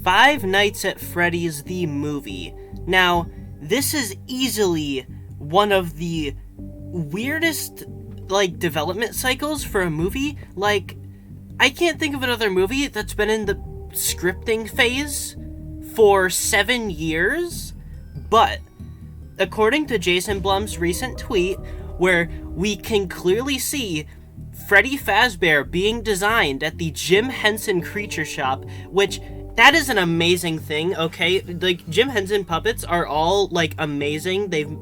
Five Nights at Freddy's the movie. Now, this is easily one of the weirdest, development cycles for a movie. I can't think of another movie that's been in the scripting phase for 7 years, but according to Jason Blum's recent tweet, where we can clearly see Freddy Fazbear being designed at the Jim Henson Creature Shop, which that is an amazing thing, okay? Jim Henson puppets are all, amazing. They've,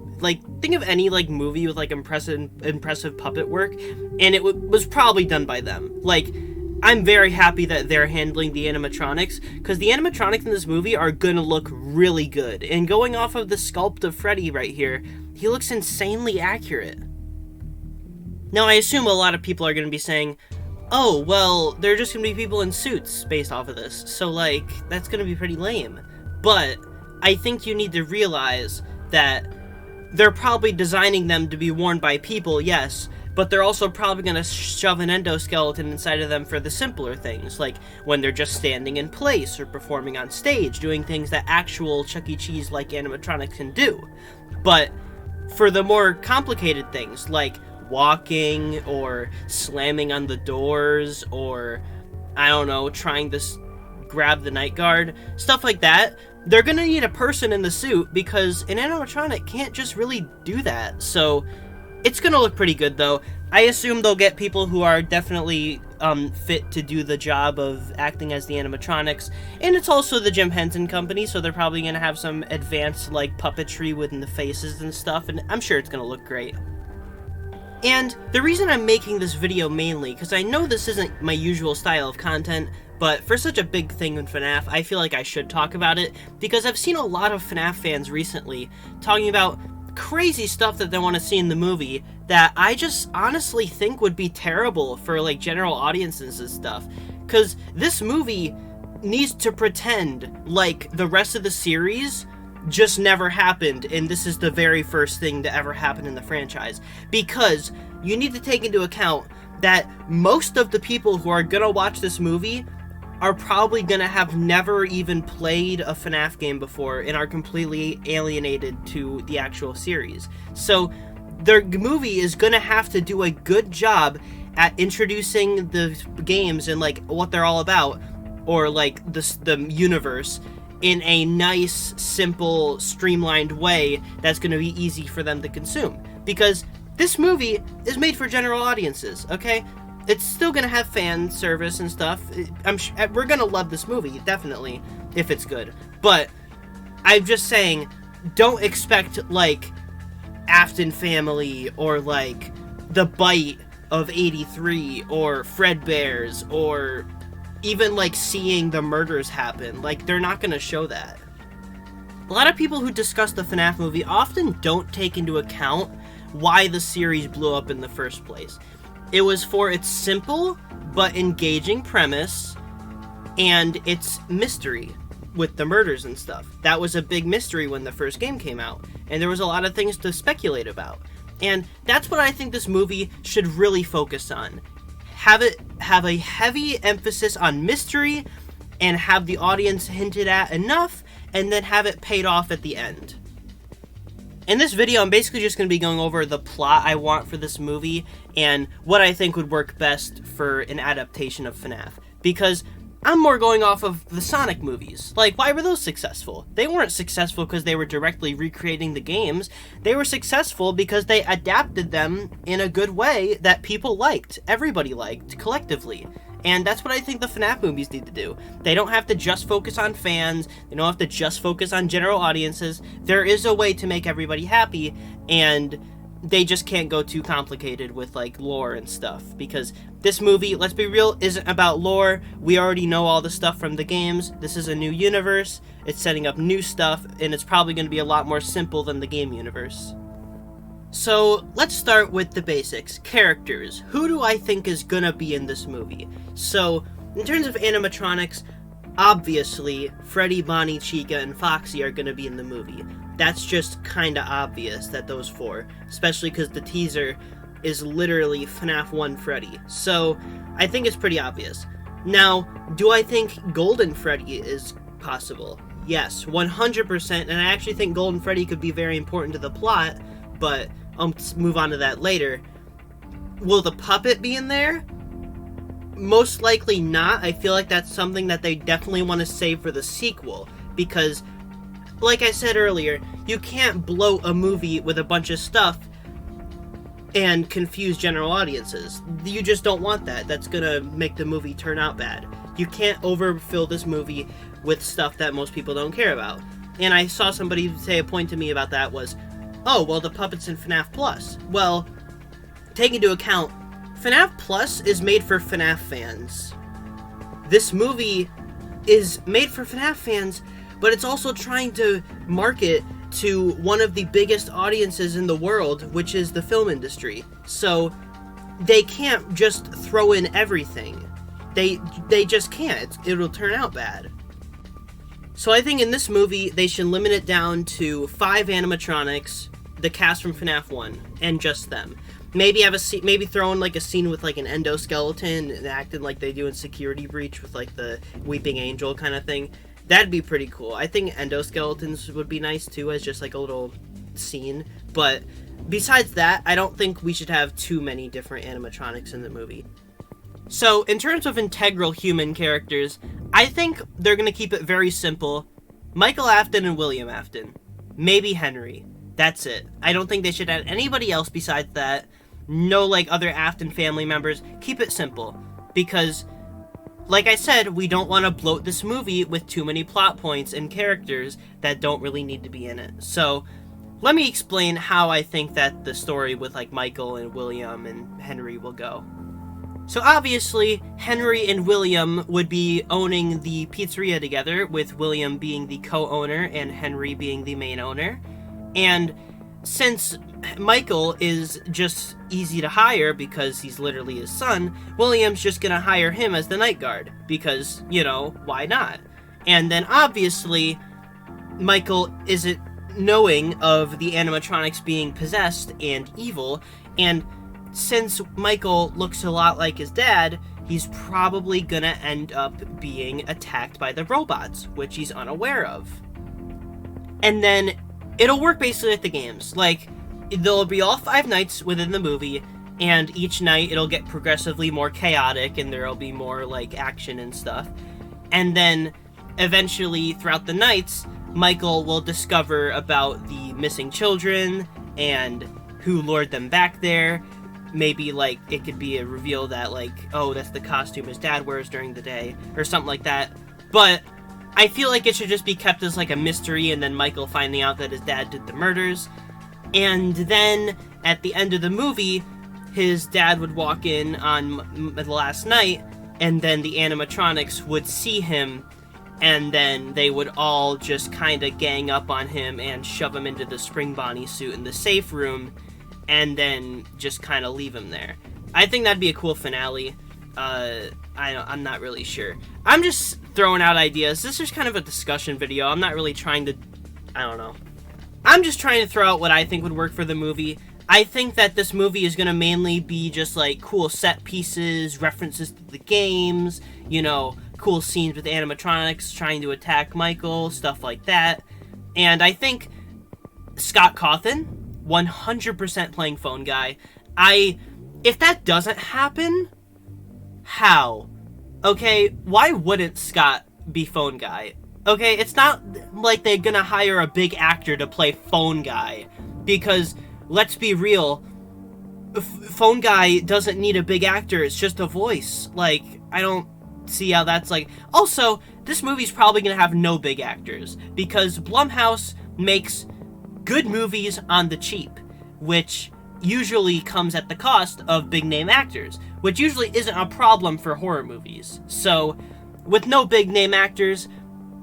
think of any, movie with, impressive puppet work, and it was probably done by them. I'm very happy that they're handling the animatronics, because the animatronics in this movie are gonna look really good. And going off of the sculpt of Freddy right here, he looks insanely accurate. Now, I assume a lot of people are gonna be saying, oh, well, they're just gonna be people in suits based off of this, so, that's gonna be pretty lame. But I think you need to realize that they're probably designing them to be worn by people, yes, but they're also probably gonna shove an endoskeleton inside of them for the simpler things, like when they're just standing in place or performing on stage, doing things that actual Chuck E. Cheese-like animatronics can do. But for the more complicated things, like walking or slamming on the doors or, I don't know, trying to grab the night guard, stuff like that, they're gonna need a person in the suit because an animatronic can't just really do that. So it's gonna look pretty good, though. I assume they'll get people who are definitely fit to do the job of acting as the animatronics, and it's also the Jim Henson Company, so they're probably gonna have some advanced puppetry within the faces and stuff, and I'm sure it's gonna look great. And the reason I'm making this video mainly, because I know this isn't my usual style of content, but for such a big thing in FNAF, I feel like I should talk about it, because I've seen a lot of FNAF fans recently talking about crazy stuff that they want to see in the movie that I just honestly think would be terrible for, general audiences and stuff. Because this movie needs to pretend like the rest of the series just never happened, and this is the very first thing to ever happen in the franchise. Because you need to take into account that most of the people who are gonna watch this movie are probably gonna have never even played a FNAF game before and are completely alienated to the actual series. So the movie is gonna have to do a good job at introducing the games and what they're all about, or the universe, in a nice, simple, streamlined way that's going to be easy for them to consume. Because this movie is made for general audiences, okay? It's still going to have fan service and stuff. We're going to love this movie, definitely, if it's good. But I'm just saying, don't expect, Afton Family, or, The Bite of 83, or Fredbear's, or even seeing the murders happen. They're not gonna show that. A lot of people who discuss the FNAF movie often don't take into account why the series blew up in the first place. It was for its simple but engaging premise and its mystery with the murders and stuff. That was a big mystery when the first game came out, and there was a lot of things to speculate about. And that's what I think this movie should really focus on. Have a heavy emphasis on mystery, and have the audience hinted at enough, and then have it paid off at the end. In this video, I'm basically just going to be going over the plot I want for this movie, and what I think would work best for an adaptation of FNAF. Because I'm more going off of the Sonic movies. Why were those successful? They weren't successful because they were directly recreating the games. They were successful because they adapted them in a good way that people liked. Everybody liked, collectively. And that's what I think the FNAF movies need to do. They don't have to just focus on fans. They don't have to just focus on general audiences. There is a way to make everybody happy, and they just can't go too complicated with, lore and stuff. Because this movie, let's be real, isn't about lore. We already know all the stuff from the games. This is a new universe. It's setting up new stuff, and it's probably going to be a lot more simple than the game universe. So, let's start with the basics. Characters. Who do I think is going to be in this movie? So, in terms of animatronics, obviously, Freddy, Bonnie, Chica, and Foxy are going to be in the movie. That's just kinda obvious that those four, especially because the teaser is literally FNAF 1 Freddy. So, I think it's pretty obvious. Now, do I think Golden Freddy is possible. Yes, 100%, and I actually think Golden Freddy could be very important to the plot, but I'll move on to that later. Will the puppet be in there? Most likely not. I feel like that's something that they definitely want to save for the sequel, because, like I said earlier, you can't bloat a movie with a bunch of stuff and confuse general audiences. You just don't want that. That's gonna make the movie turn out bad. You can't overfill this movie with stuff that most people don't care about. And I saw somebody say a point to me about that was, oh, well, the puppet's in FNAF Plus. Well, take into account, FNAF Plus is made for FNAF fans. This movie is made for FNAF fans, but it's also trying to market to one of the biggest audiences in the world, which is the film industry. So they can't just throw in everything. They just can't. It'll turn out bad. So I think in this movie, they should limit it down to 5 animatronics, the cast from FNAF 1, and just them. Maybe have maybe throw in like a scene with like an endoskeleton and acting like they do in Security Breach with like the Weeping Angel kind of thing. That'd be pretty cool. I think endoskeletons would be nice too as just like a little scene. But besides that, I don't think we should have too many different animatronics in the movie. So in terms of integral human characters, I think they're going to keep it very simple. Michael Afton and William Afton. Maybe Henry. That's it. I don't think they should add anybody else besides that. No, like, other Afton family members. Keep it simple. Because, like I said, we don't want to bloat this movie with too many plot points and characters that don't really need to be in it. So, let me explain how I think that the story with, like, Michael and William and Henry will go. So obviously, Henry and William would be owning the pizzeria together, with William being the co-owner and Henry being the main owner. And since Michael is just easy to hire because he's literally his son, William's just gonna hire him as the night guard because, you know, why not? And then obviously, Michael isn't knowing of the animatronics being possessed and evil, and since Michael looks a lot like his dad, he's probably gonna end up being attacked by the robots, which he's unaware of. And then it'll work basically like the games. Like, there'll be all 5 nights within the movie, and each night it'll get progressively more chaotic, and there'll be more, like, action and stuff. And then, eventually, throughout the nights, Michael will discover about the missing children, and who lured them back there. Maybe, like, it could be a reveal that, like, oh, that's the costume his dad wears during the day, or something like that. But I feel like it should just be kept as, like, a mystery, and then Michael finding out that his dad did the murders. And then, at the end of the movie, his dad would walk in on the last night, and then the animatronics would see him, and then they would all just kind of gang up on him and shove him into the Spring Bonnie suit in the safe room, and then just kind of leave him there. I think that'd be a cool finale. I'm not really sure. I'm just throwing out ideas. This is kind of a discussion video. I'm not really trying to... I don't know. I'm just trying to throw out what I think would work for the movie. I think that this movie is going to mainly be just, like, cool set pieces, references to the games, you know, cool scenes with animatronics trying to attack Michael, stuff like that. And I think Scott Cawthon, 100% playing Phone Guy. If that doesn't happen, how? Okay, why wouldn't Scott be Phone Guy? Okay, it's not like they're gonna hire a big actor to play Phone Guy, because, let's be real, Phone Guy doesn't need a big actor, it's just a voice. Like, I don't see how that's like... Also, this movie's probably gonna have no big actors, because Blumhouse makes good movies on the cheap, which usually comes at the cost of big name actors, which usually isn't a problem for horror movies. So, with no big name actors,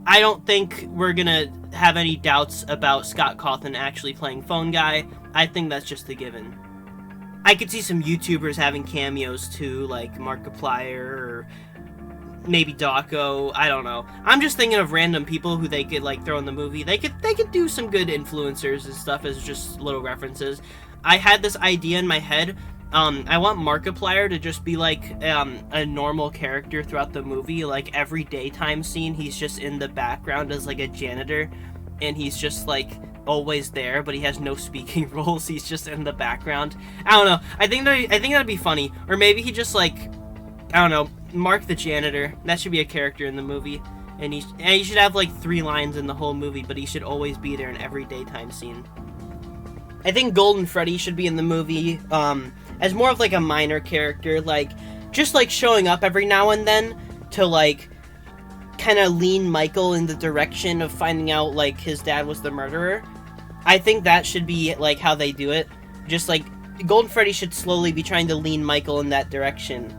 I don't think we're gonna have any doubts about Scott Cawthon actually playing Phone Guy. I think that's just a given. I could see some YouTubers having cameos too, like Markiplier or maybe Dawko, I don't know. I'm just thinking of random people who they could, like, throw in the movie. They could do some good influencers and stuff as just little references. I had this idea in my head I want Markiplier to just be like a normal character throughout the movie. Like every daytime scene, he's just in the background as like a janitor, and he's just like always there, but he has no speaking roles. He's just in the background. I don't know. I think that'd be funny. Or maybe he just like, I don't know, Mark the janitor. That should be a character in the movie, and he should have like 3 lines in the whole movie, but he should always be there in every daytime scene. I think Golden Freddy should be in the movie as more of like a minor character, like just like showing up every now and then to like kind of lean Michael in the direction of finding out like his dad was the murderer. I think that should be like how they do it. Just like Golden Freddy should slowly be trying to lean Michael in that direction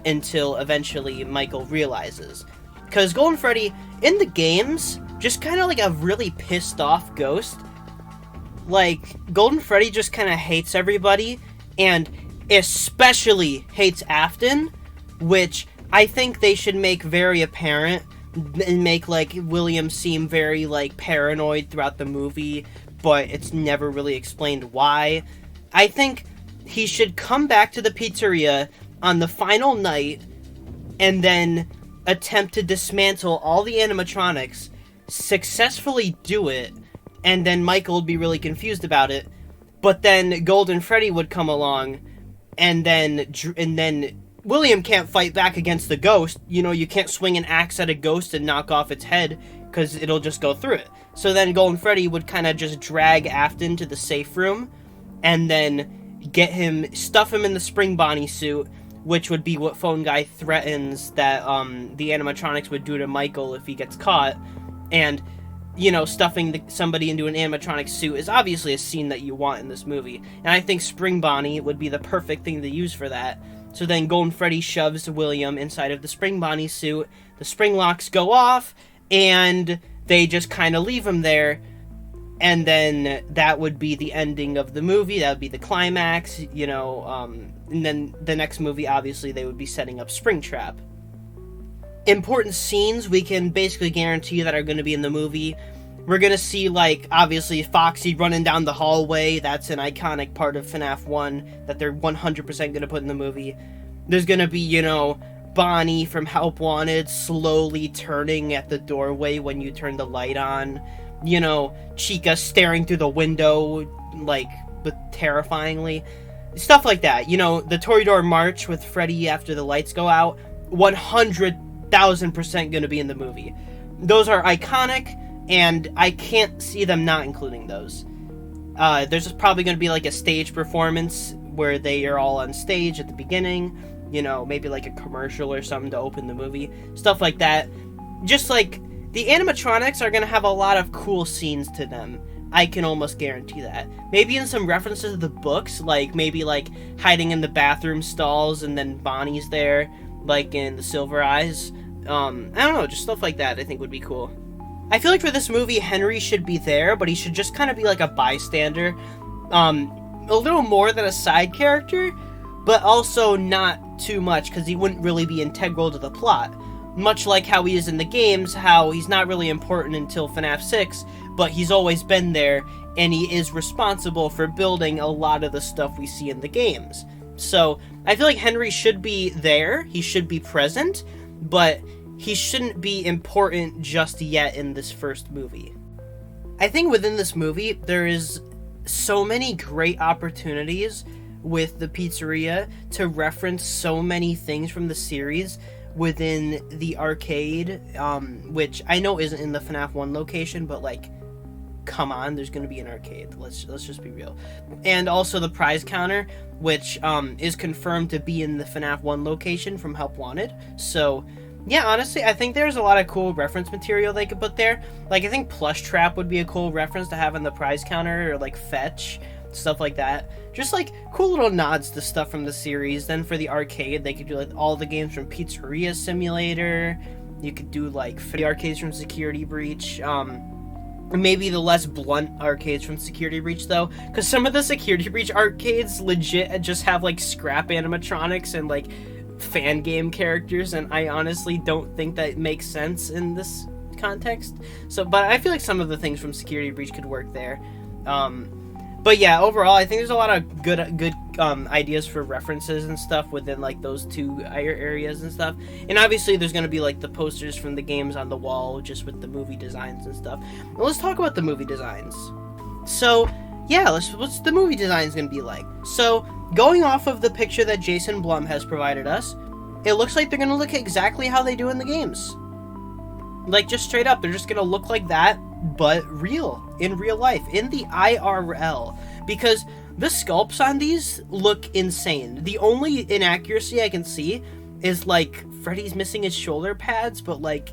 until eventually Michael realizes. Because Golden Freddy in the games just kind of like a really pissed off ghost. Like, Golden Freddy just kind of hates everybody, and especially hates Afton, which I think they should make very apparent, and make, like, William seem very, like, paranoid throughout the movie, but it's never really explained why. I think he should come back to the pizzeria on the final night, and then attempt to dismantle all the animatronics, successfully do it, and then Michael would be really confused about it. But then Golden Freddy would come along, and then William can't fight back against the ghost. You know, you can't swing an axe at a ghost and knock off its head, because it'll just go through it. So then Golden Freddy would kind of just drag Afton to the safe room, and then stuff him in the Spring Bonnie suit, which would be what Phone Guy threatens that the animatronics would do to Michael if he gets caught. And you know, stuffing somebody into an animatronic suit is obviously a scene that you want in this movie. And I think Spring Bonnie would be the perfect thing to use for that. So then Golden Freddy shoves William inside of the Spring Bonnie suit, the spring locks go off, and they just kind of leave him there. And then that would be the ending of the movie. That would be the climax, you know. And then the next movie, obviously, they would be setting up Springtrap. Important scenes we can basically guarantee that are going to be in the movie. We're going to see, like, obviously, Foxy running down the hallway. That's an iconic part of FNAF 1 that they're 100% going to put in the movie. There's going to be, you know, Bonnie from Help Wanted slowly turning at the doorway when you turn the light on. You know, Chica staring through the window, like, but terrifyingly. Stuff like that. You know, the Toreador March with Freddy after the lights go out. 100,000% going to be in the movie. Those are iconic, and I can't see them not including those. There's just probably going to be like a stage performance where they are all on stage at the beginning. You know, maybe like a commercial or something to open the movie. Stuff like that. Just like, the animatronics are going to have a lot of cool scenes to them. I can almost guarantee that. Maybe in some references to the books, like maybe like hiding in the bathroom stalls and then Bonnie's there, like in The Silver Eyes. I don't know, just stuff like that I think would be cool. I feel like for this movie, Henry should be there, but he should just kind of be like a bystander. A little more than a side character, but also not too much, because he wouldn't really be integral to the plot. Much like how he is in the games, how he's not really important until FNAF 6, but he's always been there, and he is responsible for building a lot of the stuff we see in the games. So, I feel like Henry should be there, he should be present, but he shouldn't be important just yet in this first movie. I think within this movie, there is so many great opportunities with the pizzeria to reference so many things from the series within the arcade, which I know isn't in the FNAF 1 location, but like, come on, there's gonna be an arcade. Let's just be real. And also the prize counter, which is confirmed to be in the FNAF 1 location from Help Wanted. So, yeah, honestly, I think there's a lot of cool reference material they could put there. Like, I think Plush Trap would be a cool reference to have in the prize counter, or like Fetch, stuff like that. Just like cool little nods to stuff from the series. Then for the arcade, they could do like all the games from Pizzeria Simulator. You could do like the arcades from Security Breach. Maybe the less blunt arcades from Security Breach, though, because some of the Security Breach arcades legit just have like scrap animatronics and like fan game characters, and I honestly don't think that makes sense in this context. So, but I feel like some of the things from Security Breach could work there. But yeah, overall, I think there's a lot of good ideas for references and stuff within like those two areas and stuff. And obviously there's going to be like the posters from the games on the wall just with the movie designs and stuff. Well, let's talk about the movie designs. So yeah, what's the movie designs going to be like? So going off of the picture that Jason Blum has provided us, it looks like they're going to look exactly how they do in the games. Like, just straight up, they're just going to look like that, but in real life, in the IRL. Because the sculpts on these look insane. The only inaccuracy I can see is, like, Freddy's missing his shoulder pads, but, like,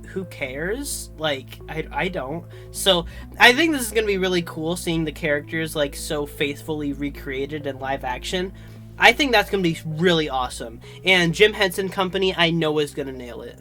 who cares? Like, I don't. So, I think this is going to be really cool, seeing the characters, like, so faithfully recreated in live action. I think that's going to be really awesome. And Jim Henson Company, I know, is going to nail it.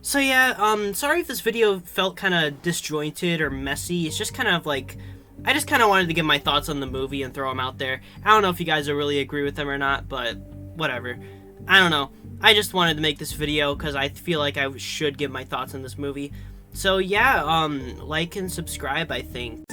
So yeah, sorry if this video felt kind of disjointed or messy. It's just kind of like, I just kind of wanted to give my thoughts on the movie and throw them out there. I don't know if you guys will really agree with them or not, but whatever. I don't know. I just wanted to make this video because I feel like I should give my thoughts on this movie. So yeah, like and subscribe, I think.